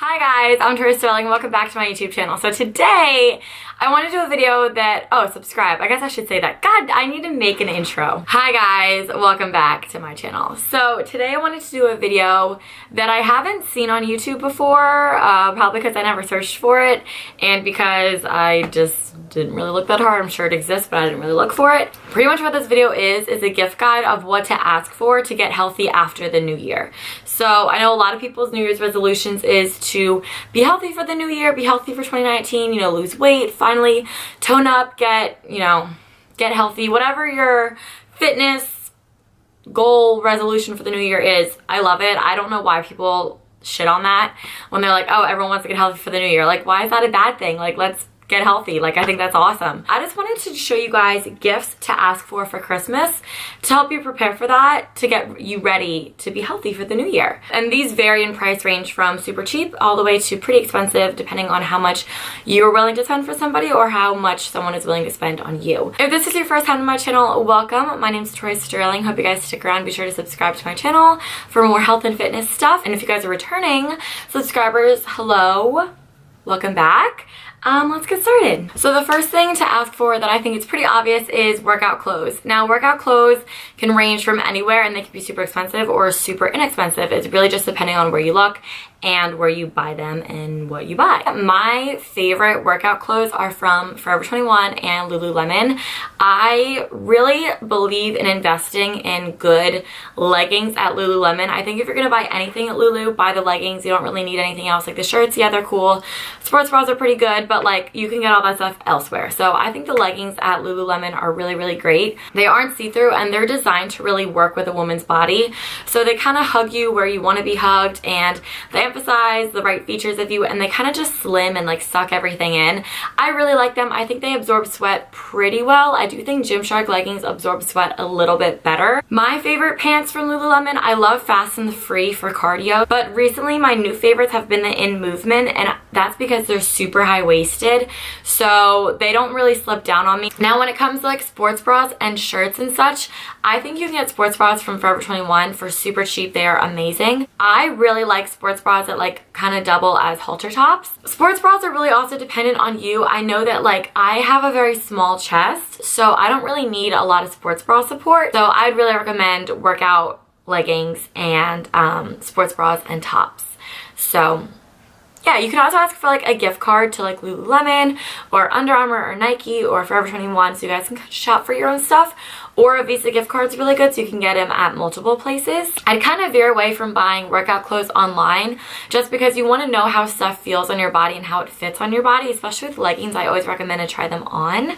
Hi guys, I'm Tori Sterling. Welcome back to my YouTube channel. So today, I want to do a video that, subscribe. I guess I should say that. God, I need to make an intro. Hi guys, welcome back to my channel. So today I wanted to do a video that I haven't seen on YouTube before, probably because I never searched for it, and because I just didn't really look that hard. I'm sure it exists, but I didn't really look for it. Pretty much what this video is a gift guide of what to ask for to get healthy after the new year. So I know a lot of people's New Year's resolutions is to be healthy for the new year, be healthy for 2019, lose weight, finally tone up, get healthy, whatever your fitness goal resolution for the new year is. I love it. I don't know why people shit on that when they're like, oh, everyone wants to get healthy for the new year. Like, why is that a bad thing? Like, let's get healthy. Like, I think that's awesome. I just wanted to show you guys gifts to ask for Christmas to help you prepare for that, to get you ready to be healthy for the new year. And these vary in price range from super cheap all the way to pretty expensive, depending on how much you're willing to spend for somebody or how much someone is willing to spend on you. If this is your first time to my channel, welcome. My name is Tori Sterling. Hope you guys stick around. Be sure to subscribe to my channel for more health and fitness stuff. And if you guys are returning subscribers, hello, welcome back. Let's get started. So the first thing to ask for that I think is pretty obvious is workout clothes. Now, workout clothes can range from anywhere and they can be super expensive or super inexpensive. It's really just depending on where you look and where you buy them and what you buy. My favorite workout clothes are from Forever 21 and Lululemon. I really believe in investing in good leggings at Lululemon. I think if you're gonna buy anything at Lulu, buy the leggings. You don't really need anything else. Like the shirts, yeah, they're cool. Sports bras are pretty good, but like you can get all that stuff elsewhere. So I think the leggings at Lululemon are really, really great. They aren't see-through and they're designed to really work with a woman's body. So they kind of hug you where you want to be hugged, and they emphasize the right features of you, and they kind of just slim and like suck everything in. I really like them. I think they absorb sweat pretty well. I do think Gymshark leggings absorb sweat a little bit better. My favorite pants from Lululemon, I love Fast and Free for cardio, but recently my new favorites have been the In Movement, and that's because they're super high-waisted, so they don't really slip down on me. Now when it comes to like sports bras and shirts and such, I think you can get sports bras from Forever 21 for super cheap. They are amazing. I really like sports bras that like kind of double as halter tops. Sports bras are really also dependent on you. I know that like I have a very small chest, so I don't really need a lot of sports bra support. So I'd really recommend workout leggings and sports bras and tops. So yeah, you can also ask for like a gift card to like Lululemon or Under Armour or Nike or Forever 21, so you guys can shop for your own stuff. Or a Visa gift card is really good, so you can get them at multiple places. I'd kind of veer away from buying workout clothes online just because you want to know how stuff feels on your body and how it fits on your body, especially with leggings. I always recommend to try them on.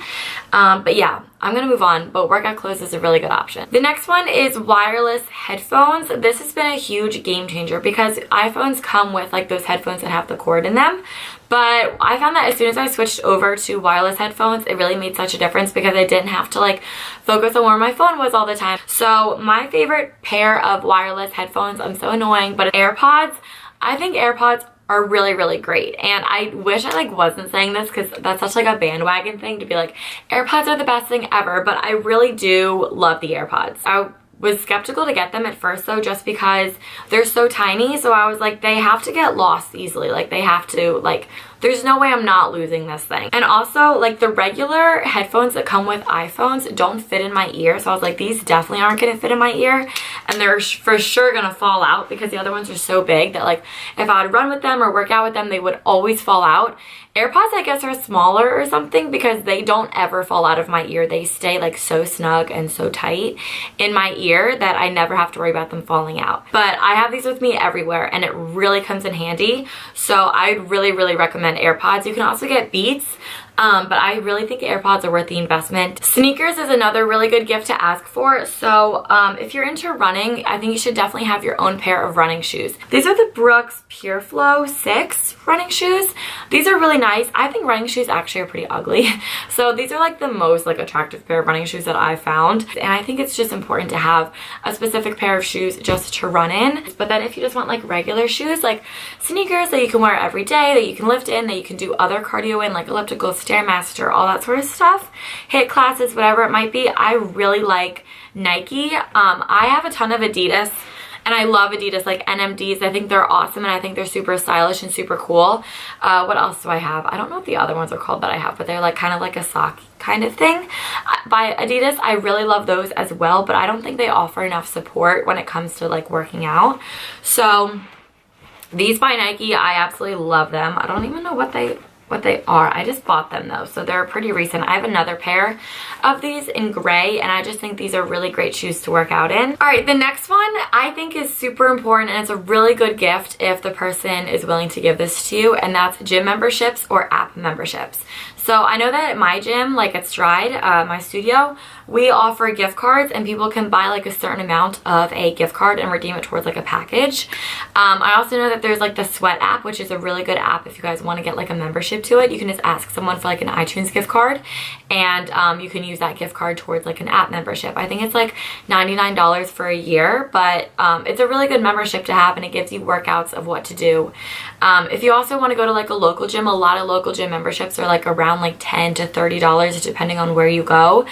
But yeah, I'm going to move on, but workout clothes is a really good option. The next one is wireless headphones. This has been a huge game changer because iPhones come with like those headphones that have the cord in them. But I found that as soon as I switched over to wireless headphones, it really made such a difference because I didn't have to like focus on where my phone was all the time. So my favorite pair of wireless headphones, I'm so annoying, but AirPods. I think AirPods are really, really great. And I wish I like wasn't saying this because that's such like a bandwagon thing to be like, AirPods are the best thing ever, but I really do love the AirPods. I was skeptical to get them at first though, just because they're so tiny. So I was like, they have to get lost easily. Like they have to, like, there's no way I'm not losing this thing. And also like the regular headphones that come with iPhones don't fit in my ear. So I was like, these definitely aren't gonna fit in my ear. And they're for sure gonna fall out because the other ones are so big that like if I would run with them or work out with them, they would always fall out. AirPods, I guess, are smaller or something because they don't ever fall out of my ear. They stay like so snug and so tight in my ear that I never have to worry about them falling out. But I have these with me everywhere and it really comes in handy. So I'd really, really recommend AirPods. You can also get Beats. But I really think AirPods are worth the investment. Sneakers is another really good gift to ask for. So if you're into running, I think you should definitely have your own pair of running shoes. These are the Brooks PureFlow 6 running shoes. These are really nice. I think running shoes actually are pretty ugly. So these are like the most like attractive pair of running shoes that I've found. And I think it's just important to have a specific pair of shoes just to run in. But then if you just want like regular shoes, like sneakers that you can wear every day, that you can lift in, that you can do other cardio in, like elliptical, Stairmaster, all that sort of stuff, HIIT classes, whatever it might be, I really like Nike. I have a ton of Adidas And I love Adidas like NMDs. I think they're awesome and I think they're super stylish and super cool. What else do I have? I don't know what the other ones are called that I have, but they're like kind of like a sock kind of thing by Adidas. I really love those as well, but I don't think they offer enough support when it comes to like working out. So these by Nike, I absolutely love them. I don't even know what they are. I just bought them though, so they're pretty recent. I have another pair of these in gray, and I just think these are really great shoes to work out in. All right, the next one I think is super important, and it's a really good gift if the person is willing to give this to you, and that's gym memberships or app memberships. So I know that at my gym, like at Stride, my studio, we offer gift cards and people can buy like a certain amount of a gift card and redeem it towards like a package. I also know that there's like the Sweat app, which is a really good app if you guys want to get like a membership to it. You can just ask someone for like an iTunes gift card, and you can use that gift card towards like an app membership. I think it's like $99 for a year, but it's a really good membership to have, and it gives you workouts of what to do. If you also want to go to like a local gym, a lot of local gym memberships are like around like $10 to $30 depending on where you go.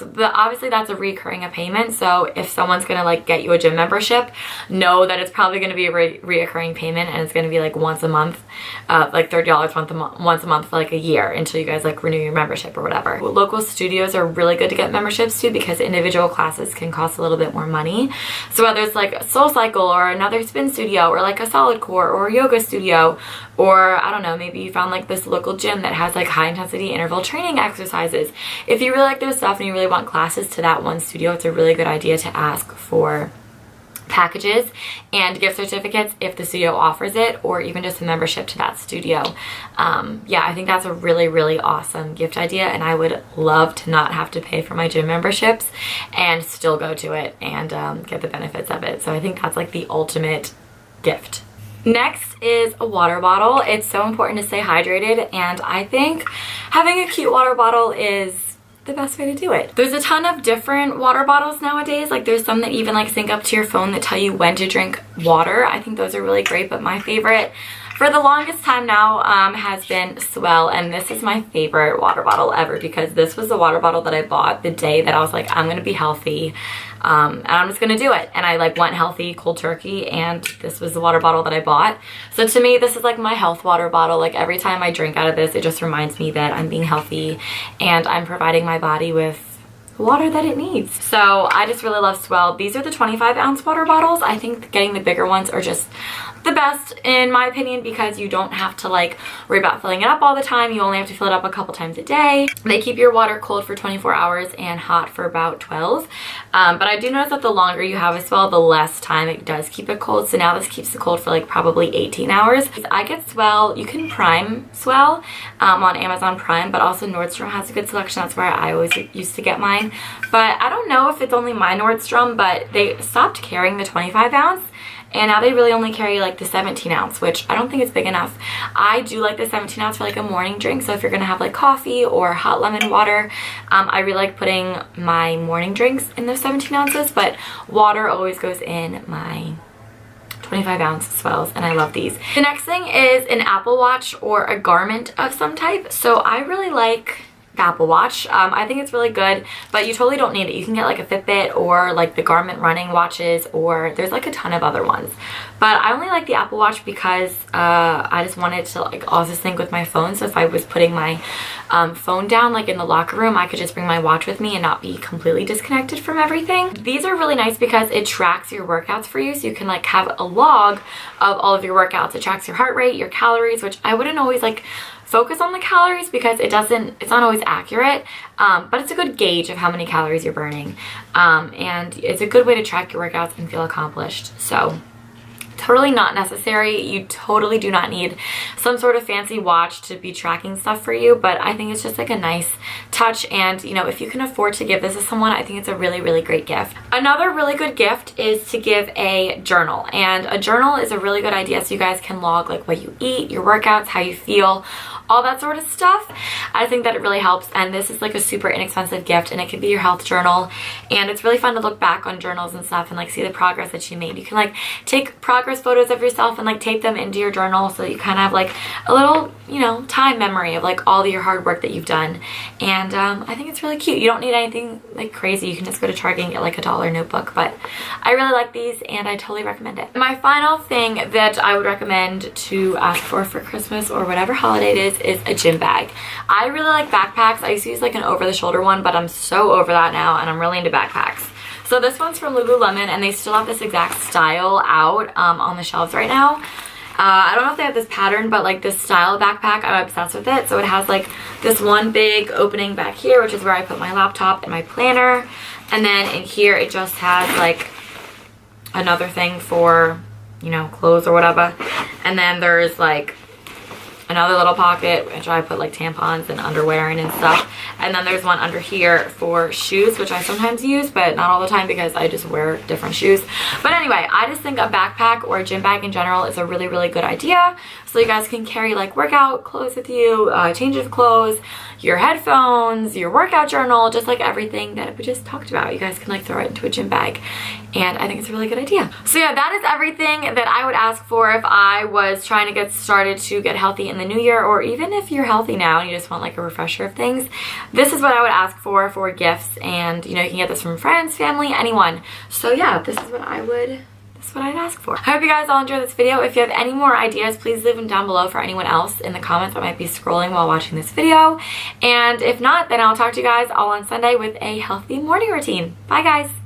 But obviously that's a recurring payment, so if someone's gonna like get you a gym membership, know that it's probably gonna be a reoccurring payment, and it's gonna be like once a month, like $30 once a month for like a year until you guys like renew your membership or whatever. Local studios are really good to get memberships to because individual classes can cost a little bit more money. So whether it's like a SoulCycle or another spin studio or like a Solid Core or a yoga studio, or I don't know, maybe you found like this local gym that has like high intensity interval training exercises. If you really like their stuff and you really want classes to that one studio, it's a really good idea to ask for packages and gift certificates if the studio offers it, or even just a membership to that studio. Yeah, I think that's a really, really awesome gift idea, and I would love to not have to pay for my gym memberships and still go to it and get the benefits of it. So I think that's like the ultimate gift. Next is a water bottle. It's so important to stay hydrated, and I think having a cute water bottle is the best way to do it. There's a ton of different water bottles nowadays. Like there's some that even like sync up to your phone that tell you when to drink water. I think those are really great, but my favorite for the longest time now has been S'well, and this is my favorite water bottle ever because this was the water bottle that I bought the day that I was like, I'm gonna be healthy and I'm just gonna do it. And I like went healthy cold turkey, and this was the water bottle that I bought. So to me, this is like my health water bottle. Like every time I drink out of this, it just reminds me that I'm being healthy and I'm providing my body with water that it needs. So I just really love S'well. These are the 25-ounce water bottles. I think getting the bigger ones are just the best in my opinion because you don't have to like worry about filling it up all the time. You only have to fill it up a couple times a day. They keep your water cold for 24 hours and hot for about 12. But I do notice that the longer you have a S'well, the less time it does keep it cold. So now this keeps it cold for like probably 18 hours. I get S'well, you can Prime S'well on Amazon Prime, but also Nordstrom has a good selection. That's where I always used to get mine. But I don't know if it's only my Nordstrom, but they stopped carrying the 25-ounce. And now they really only carry like the 17-ounce, which I don't think it's big enough. I do like the 17-ounce for like a morning drink. So if you're gonna have like coffee or hot lemon water, I really like putting my morning drinks in those 17 ounces, but water always goes in my 25-ounce S'wells, and I love these. The next thing is an Apple Watch or a garment of some type. So I really like the Apple Watch. I think it's really good, but you totally don't need it. You can get like a Fitbit or like the Garmin running watches, or there's like a ton of other ones. But I only like the Apple Watch because I just wanted to like also sync with my phone. So if I was putting my phone down like in the locker room, I could just bring my watch with me and not be completely disconnected from everything. These are really nice because it tracks your workouts for you. So you can like have a log of all of your workouts. It tracks your heart rate, your calories, which I wouldn't always like focus on the calories because it's not always accurate, but it's a good gauge of how many calories you're burning, and it's a good way to track your workouts and feel accomplished. So totally not necessary. You totally do not need some sort of fancy watch to be tracking stuff for you, but I think it's just like a nice touch, and you know, if you can afford to give this to someone, I think it's a really, really great gift. Another really good gift is to give a journal, and a journal is a really good idea so you guys can log like what you eat, your workouts, how you feel, all that sort of stuff. I think that it really helps, and this is like a super inexpensive gift, and it can be your health journal, and it's really fun to look back on journals and stuff and like see the progress that you made. You can like take progress photos of yourself and like tape them into your journal so that you kind of have like a little, you know, time memory of like all your hard work that you've done. And I think it's really cute. You don't need anything like crazy. You can just go to Target and get like a $1 notebook, but I really like these and I totally recommend it. My final thing that I would recommend to ask for Christmas or whatever holiday it is a gym bag. I really like backpacks. I used to use like an over-the-shoulder one, but I'm so over that now and I'm really into backpacks. So this one's from Lululemon, and they still have this exact style out on the shelves right now. I don't know if they have this pattern, but like this style backpack, I'm obsessed with it. So it has like this one big opening back here, which is where I put my laptop and my planner. And then in here, it just has like another thing for, you know, clothes or whatever. And then there's like another little pocket, which I put like tampons and underwear in and stuff. And then there's one under here for shoes, which I sometimes use, but not all the time because I just wear different shoes. But anyway, I just think a backpack or a gym bag in general is a really, really good idea. So you guys can carry like workout clothes with you, change of clothes, your headphones, your workout journal, just like everything that we just talked about. You guys can like throw it into a gym bag, and I think it's a really good idea. So yeah, that is everything that I would ask for if I was trying to get started to get healthy in the new year, or even if you're healthy now and you just want like a refresher of things. This is what I would ask for gifts, and you know, you can get this from friends, family, anyone. So yeah, this is what I'd ask for. I hope you guys all enjoyed this video. If you have any more ideas, please leave them down below for anyone else in the comments that might be scrolling while watching this video. And if not, then I'll talk to you guys all on Sunday with a healthy morning routine. Bye guys.